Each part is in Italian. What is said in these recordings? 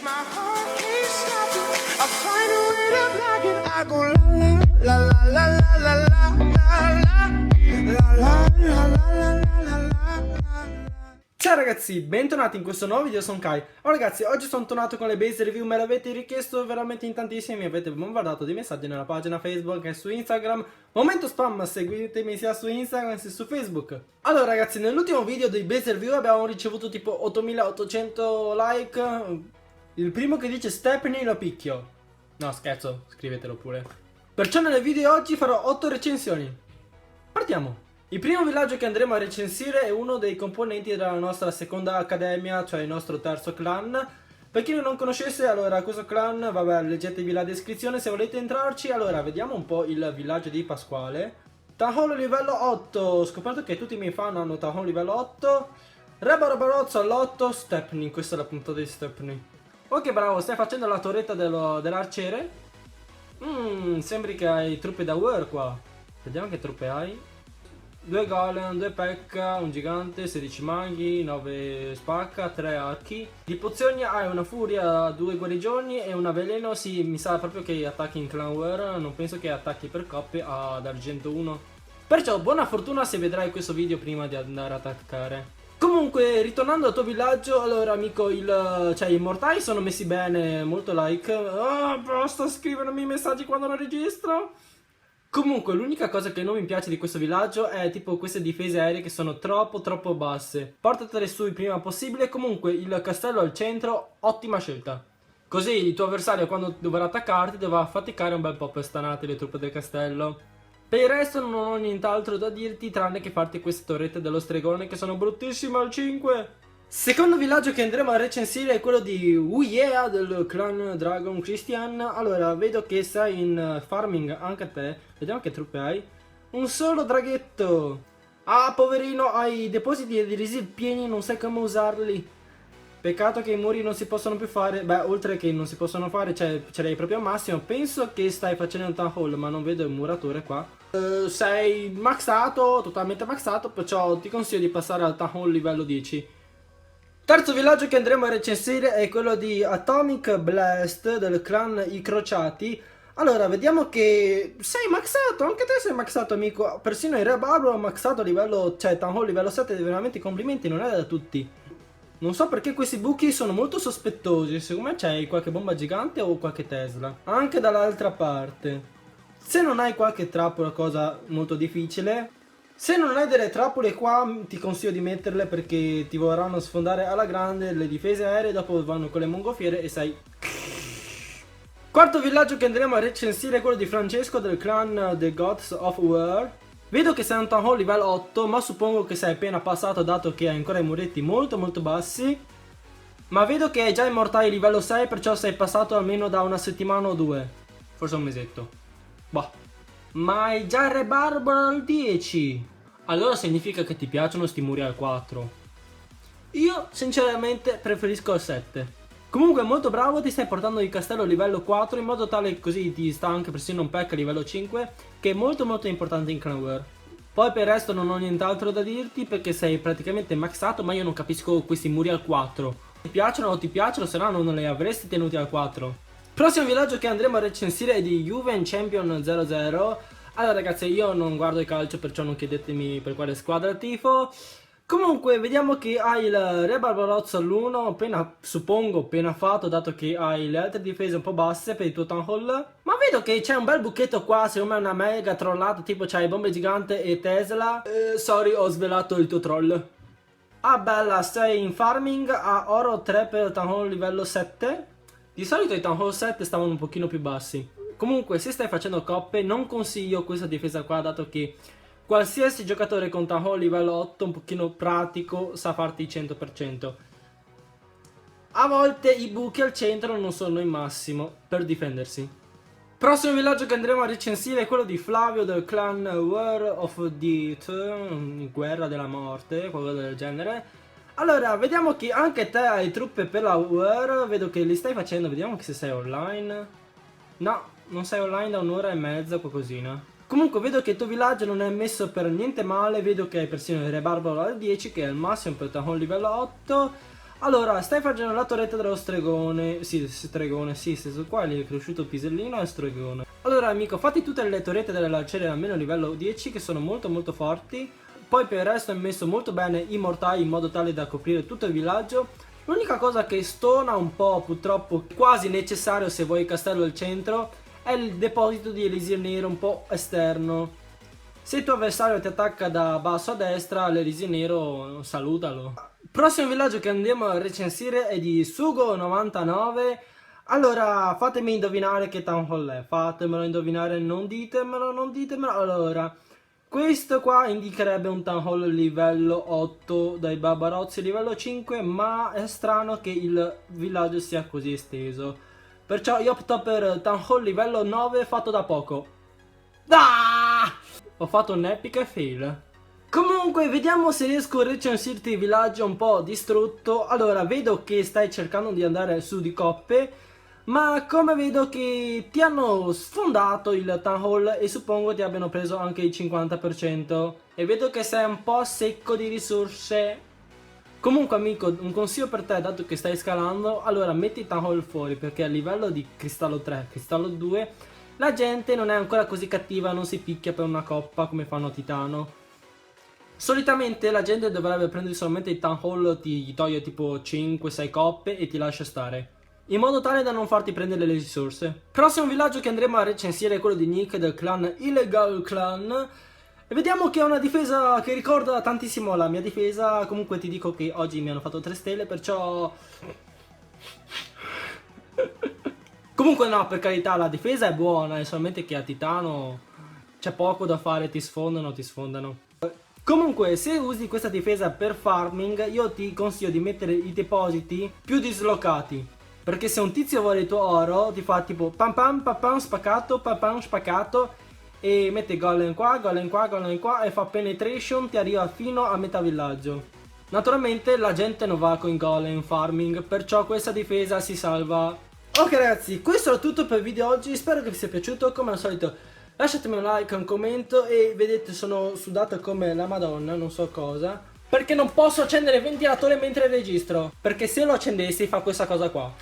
My heart keeps stopping. I find a way to block it. I go la la la la la la la la la la la la. Ciao ragazzi, bentornati in questo nuovo video, sono Kai. Ragazzi, oggi sono tornato con le base review, me l'avete richiesto veramente in tantissimi, mi avete bombardato di messaggi nella pagina Facebook e su Instagram. Momento spam, seguitemi sia su Instagram che su Facebook. Allora ragazzi, nell'ultimo video dei base review abbiamo ricevuto tipo 8800 like. Il primo che dice Stepney lo picchio. No scherzo, scrivetelo pure. Perciò nel video di oggi farò 8 recensioni. Partiamo. Il primo villaggio che andremo a recensire è uno dei componenti della nostra seconda accademia, cioè il nostro terzo clan. Per chi non conoscesse, allora questo clan, vabbè, leggetevi la descrizione se volete entrarci. Allora, vediamo un po' il villaggio di Pasquale. Town Hall livello 8, ho scoperto che tutti i miei fan hanno Town Hall livello 8. Re Barbarozzo all'8, Stepney, questa è la puntata di Stepney. Ok bravo, stai facendo la torretta dell'arciere? Sembri che hai truppe da war qua. Vediamo che truppe hai. 2 golem, 2 pekka, un gigante, 16 maghi, 9 spacca, 3 archi. Di pozioni hai una furia, 2 guarigioni e una veleno. Sì, mi sa proprio che attacchi in clan war, non penso che attacchi per coppie ad argento 1. Perciò buona fortuna se vedrai questo video prima di andare a attaccare. Comunque, ritornando al tuo villaggio, allora amico, i mortai sono messi bene, molto like. Basta scrivermi i messaggi quando lo registro. Comunque l'unica cosa che non mi piace di questo villaggio è tipo queste difese aeree che sono troppo basse. Portatele su il prima possibile. Comunque il castello al centro, ottima scelta. Così il tuo avversario quando dovrà attaccarti dovrà faticare un bel po' per stanare le truppe del castello. Per il resto non ho nient'altro da dirti tranne che farti queste torrette dello stregone che sono bruttissime al 5. Secondo villaggio che andremo a recensire è quello di Yeah del clan Dragon Christian. Allora, vedo che sei in farming anche te. Vediamo che truppe hai. Un solo draghetto. Ah, poverino, hai i depositi di resid pieni, non sai come usarli. Peccato che i muri non si possono più fare. Beh, oltre che non si possono fare, ce l'hai proprio al massimo. Penso che stai facendo un town hall, ma non vedo il muratore qua. Sei maxato, totalmente maxato, perciò ti consiglio di passare al town hall livello 10. Terzo villaggio che andremo a recensire è quello di Atomic Blast del clan I Crociati. Allora, vediamo che sei maxato, anche te sei maxato amico. Persino il Re Barbaro ha maxato a livello, cioè Town Hall livello 7, veramente complimenti, non è da tutti. Non so perché questi buchi sono molto sospettosi, secondo me c'hai qualche bomba gigante o qualche Tesla. Anche dall'altra parte. Se non hai qualche trappola, cosa molto difficile. Se non hai delle trappole qua ti consiglio di metterle perché ti vorranno sfondare alla grande le difese aeree, dopo vanno con le mongolfiere e sei... Quarto villaggio che andremo a recensire è quello di Francesco del clan The Gods of War. Vedo che sei un Town Hall livello 8, ma suppongo che sei appena passato dato che hai ancora i muretti molto bassi. Ma vedo che hai già i mortai livello 6, perciò sei passato almeno da una settimana o 2. Forse un mesetto. Boh. Ma hai già il Re Barbaro al 10. Allora significa che ti piacciono sti muri al 4. Io sinceramente preferisco al 7. Comunque molto bravo, ti stai portando il castello livello 4 in modo tale così ti sta anche persino un pack a livello 5, che è molto importante in Clan War. Poi per il resto non ho nient'altro da dirti perché sei praticamente maxato, ma io non capisco questi muri al 4. Ti piacciono o ti piacciono, se no non li avresti tenuti al 4. Prossimo villaggio che andremo a recensire è di Juven Champion 00. Allora ragazzi, io non guardo il calcio, perciò non chiedetemi per quale squadra tifo. Comunque vediamo che hai il Re Barbarozzo all'1, suppongo appena fatto, dato che hai le altre difese un po' basse per il tuo Town Hall. Ma vedo che c'è un bel buchetto qua, secondo me è una mega trollata, tipo c'hai bombe gigante e Tesla. Sorry, ho svelato il tuo troll. Ah bella, sei in farming a oro 3 per Town Hall livello 7. Di solito i Town Hall 7 stavano un pochino più bassi. Comunque se stai facendo coppe non consiglio questa difesa qua, dato che qualsiasi giocatore con Town Hall livello 8 un pochino pratico sa farti il 100%. A volte i buchi al centro non sono il massimo per difendersi. Prossimo villaggio che andremo a recensire è quello di Flavio del clan War of Death, guerra della morte, qualcosa del genere. Allora, vediamo che anche te hai truppe per la War, vedo che li stai facendo, vediamo che se sei online. No, non sei online da un'ora e mezza, qualcosina. Comunque vedo che il tuo villaggio non è messo per niente male, vedo che hai persino il Re Barbaro al 10, che è il massimo per Town Hall livello 8. Allora, stai facendo la torretta dello stregone. Sì, stregone, sì, stesso qua, lì è cresciuto pisellino e stregone. Allora, amico, fatti tutte le torrette delle lanciere almeno livello 10, che sono molto molto forti. Poi per il resto hai messo molto bene i mortai in modo tale da coprire tutto il villaggio. L'unica cosa che stona un po', purtroppo, quasi necessario se vuoi il castello al centro, è il deposito di elisir nero un po' esterno. Se il tuo avversario ti attacca da basso a destra, l'elisir nero salutalo. Il prossimo villaggio che andiamo a recensire è di Sugo99. Allora, fatemi indovinare che town hall è. Fatemelo indovinare, non ditemelo, non ditemelo. Allora, questo qua indicherebbe un town hall livello 8 dai Barbarozzi livello 5, ma è strano che il villaggio sia così esteso. Perciò io opto per town hall livello 9 fatto da poco. Ah! Ho fatto un'epica fail. Comunque, vediamo se riesco a recensirti il villaggio un po' distrutto. Allora, vedo che stai cercando di andare su di coppe, ma come vedo che ti hanno sfondato il town hall e suppongo ti abbiano preso anche il 50%. E vedo che sei un po' secco di risorse. Comunque amico, un consiglio per te, dato che stai scalando, allora metti il town hall fuori, perché a livello di cristallo 3, cristallo 2, la gente non è ancora così cattiva, non si picchia per una coppa come fanno a Titano. Solitamente la gente dovrebbe prendere solamente il town hall, ti toglie tipo 5-6 coppe e ti lascia stare, in modo tale da non farti prendere le risorse. Prossimo villaggio che andremo a recensire è quello di Nick del clan Illegal Clan. E vediamo che ha una difesa che ricorda tantissimo la mia difesa. Comunque ti dico che oggi mi hanno fatto 3 stelle, perciò... Comunque no, per carità, la difesa è buona, è solamente che a Titano c'è poco da fare, ti sfondano, ti sfondano. Comunque, se usi questa difesa per farming, io ti consiglio di mettere i depositi più dislocati. Perché se un tizio vuole il tuo oro, ti fa tipo pam pam spaccato e mette golem qua, golem qua, golem qua e fa penetration, ti arriva fino a metà villaggio. Naturalmente la gente non va con i golem farming, perciò questa difesa si salva. Ok ragazzi, questo è tutto per il video oggi, spero che vi sia piaciuto. Come al solito lasciatemi un like, un commento e vedete sono sudato come la madonna, non so cosa. Perché non posso accendere il ventilatore mentre registro. Perché se lo accendessi fa questa cosa qua.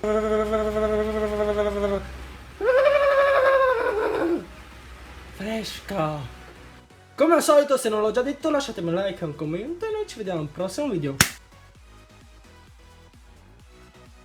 Fresca. Come al solito, se non l'ho già detto, lasciatemi un like e un commento e noi ci vediamo al prossimo video.